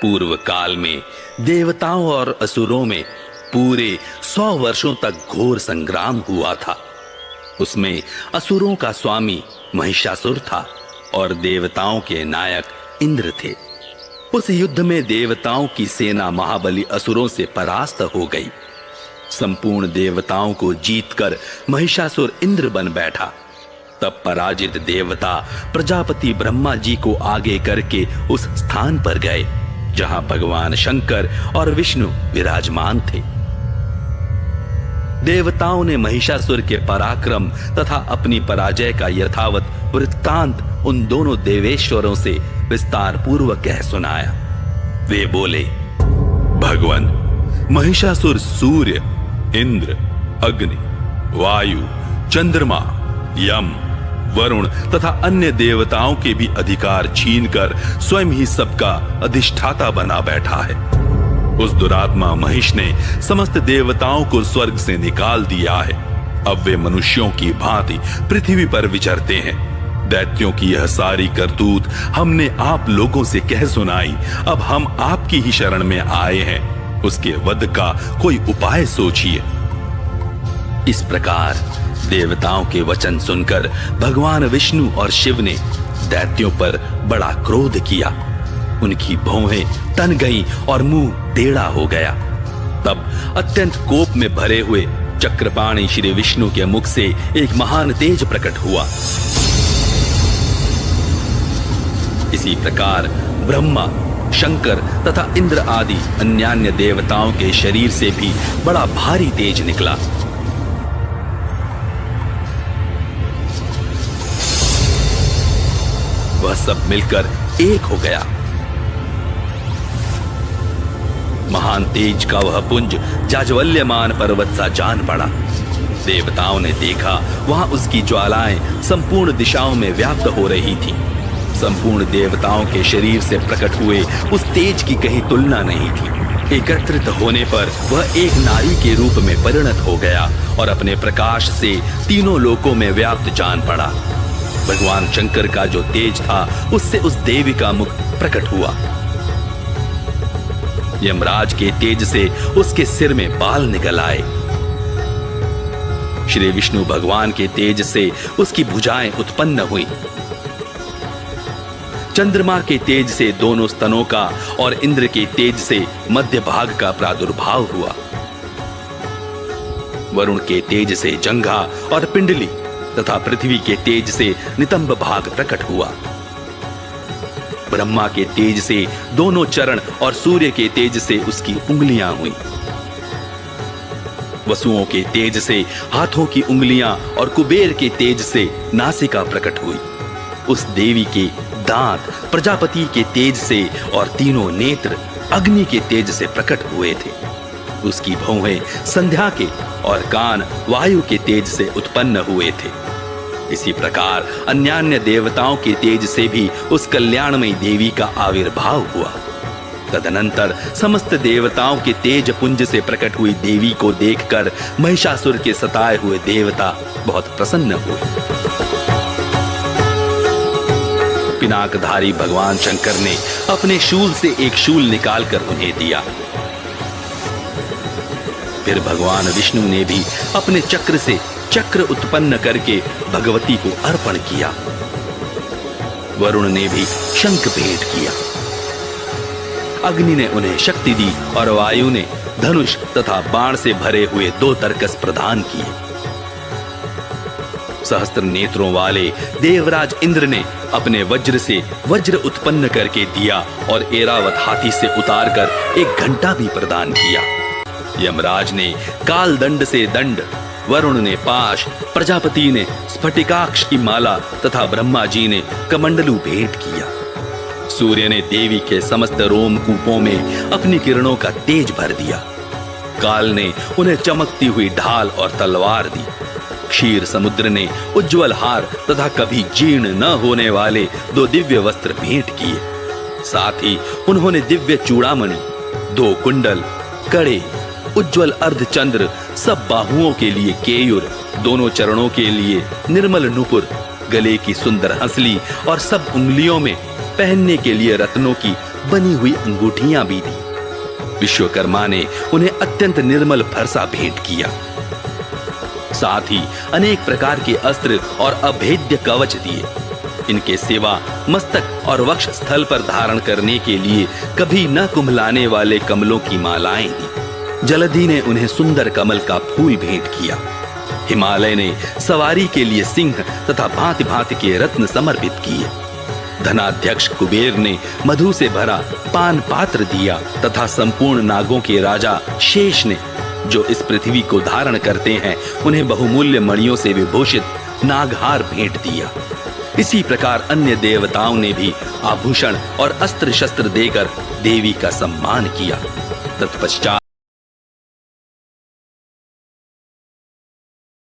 पूर्व काल में देवताओं और असुरों में पूरे 100 वर्षों तक घोर संग्राम हुआ था। उसमें असुरों का स्वामी महिषासुर था और देवताओं के नायक इंद्र थे। उस युद्ध में देवताओं की सेना महाबली असुरों से परास्त हो गई। संपूर्ण देवताओं को जीतकर महिषासुर इंद्र बन बैठा। तब पराजित देवता प्रजापति ब्रह्मा जी को आगे करके उस स्थान पर गए जहां भगवान शंकर और विष्णु विराजमान थे। देवताओं ने महिषासुर के पराक्रम तथा अपनी पराजय का यथावत वृत्तांत उन दोनों देवेश्वरों से विस्तार पूर्वक कह सुनाया। वे बोले, भगवान, महिषासुर सूर्य, इंद्र, अग्नि, वायु, चंद्रमा, यम, वरुण तथा अन्य देवताओं के भी अधिकार छीनकर स्वयं ही सबका अधिष्ठाता बना बैठा है। उस दुरात्मा महिष ने समस्त देवताओं को स्वर्ग से निकाल दिया है। अब वे मनुष्यों की भांति पृथ्वी पर विचरते हैं। दैत्यों की यह सारी करतूत हमने आप लोगों से कह सुनाई। अब हम आपकी ही शरण में आए हैं। उसके वध का कोई उपाय सोचिए। इस प्रकार देवताओं के वचन सुनकर भगवान विष्णु और शिव ने दैत्यों पर बड़ा क्रोध किया। उनकी भौहें तन गईं और मुंह टेढ़ा हो गया। तब अत्यंत कोप में भरे हुए चक्रपाणी श्री विष्णु के मुख से एक महान तेज प्रकट हुआ। इसी प्रकार ब्रह्मा, शंकर तथा इंद्र आदि अन्यान्य देवताओं के शरीर से भी बड़ा भारी तेज निकला। वह सब मिलकर एक हो गया। महान तेज का वह पुंज जाज्वल्यमान पर्वत सा जान पड़ा। देवताओं ने देखा वहां उसकी ज्वालाएं संपूर्ण दिशाओं में व्याप्त हो रही थी। संपूर्ण देवताओं के शरीर से प्रकट हुए उस तेज की कहीं तुलना नहीं थी। एकत्रित होने पर वह एक नारी के रूप में परिणत हो गया और अपने प्रकाश से तीनों लोकों में व्याप्त जान पड़ा। भगवान शंकर का जो तेज था उससे उस देवी का मुख प्रकट हुआ। यमराज के तेज से उसके सिर में बाल निकल आए। श्री विष्णु भगवान के तेज से उसकी भुजाएं उत्पन्न हुई। चंद्रमा के तेज से दोनों स्तनों का और इंद्र के तेज से मध्य भाग का प्रादुर्भाव हुआ। वरुण के तेज से जंघा और पिंडली तथा पृथ्वी के तेज से नितंब भाग प्रकट हुआ। ब्रह्मा के तेज से दोनों चरण और सूर्य के तेज से उसकी उंगलियां हुई। वसुओं के तेज से हाथों की उंगलियां और कुबेर के तेज से नासिका प्रकट हुई। उस देवी के दांत प्रजापति के तेज से और तीनों नेत्र अग्नि के तेज से प्रकट हुए थे। उसकी भौहें संध्या के और कान वायु के तेज से उत्पन्न हुए थे। इसी प्रकार अन्यान्य देवताओं के तेज से भी उस कल्याणमयी देवी का आविर्भाव हुआ। तदनंतर समस्त देवताओं के तेज पुंज से प्रकट हुई देवी को देखकर महिषासुर के सताए हुए देवता बहुत प्रसन्न हुए। पिनाकधारी भगवान शंकर ने अपने शूल से एक शूल निकालकर उन्हें दिया। फिर भगवान विष्णु ने भी अपने चक्र से चक्र उत्पन्न करके भगवती को अर्पण किया। वरुण ने भी शंख भेंट किया। अग्नि ने उन्हें शक्ति दी और वायु ने धनुष तथा बाण से भरे हुए 2 तरकस प्रदान किए। सहस्त्र नेत्रों वाले देवराज इंद्र ने अपने वज्र से वज्र उत्पन्न करके दिया और एरावत हाथी से उतारकर एक घंटा भी प्रदान किया। यमराज ने काल दंड से दंड, वरुण ने पाश, प्रजापति ने स्फटिकाक्ष की माला तथा ब्रह्मा जी ने कमंडलू भेंट किया। सूर्य ने देवी के समस्त रोमकूपों में अपनी किरणों का तेज भर दिया। काल ने उन्हें चमकती हुई ढाल और तलवार दी। क्षीर समुद्र ने उज्जवल हार तथा कभी जीर्ण न होने वाले 2 दिव्य वस्त्र भेंट किए। साथ ही उन्होंने दिव्य चूड़ामणि, 2 कुंडल, कड़े, उज्जवल अर्धचंद्र, सब बाहुओं के लिए केयूर, दोनों चरणों के लिए निर्मल नुपुर, गले की सुंदर हंसली और सब उंगलियों में पहनने के लिए रत्नों की बनी हुई अंगूठियां भी दी। विश्वकर्मा ने उन्हें अत्यंत निर्मल फरसा भेंट किया। साथ ही अनेक प्रकार के अस्त्र और अभेद्य कवच दिए। इनके सिवा मस्तक और वक्ष स्थल पर धारण करने के लिए कभी न कुम्हलाने वाले कमलों की मालाएं दी। जलधि ने उन्हें सुंदर कमल का फूल भेंट किया। हिमालय ने सवारी के लिए सिंह तथा भांति भांति के रत्न समर्पित किए। धनाध्यक्ष कुबेर ने मधु से भरा पान पात्र दिया तथा संपूर्ण नागों के राजा शेष ने, जो इस पृथ्वी को धारण करते हैं, उन्हें बहुमूल्य मणियों से विभूषित नागहार भेंट दिया। इसी प्रकार अन्य देवताओं ने भी आभूषण और अस्त्र शस्त्र देकर देवी का सम्मान किया। तत्पश्चात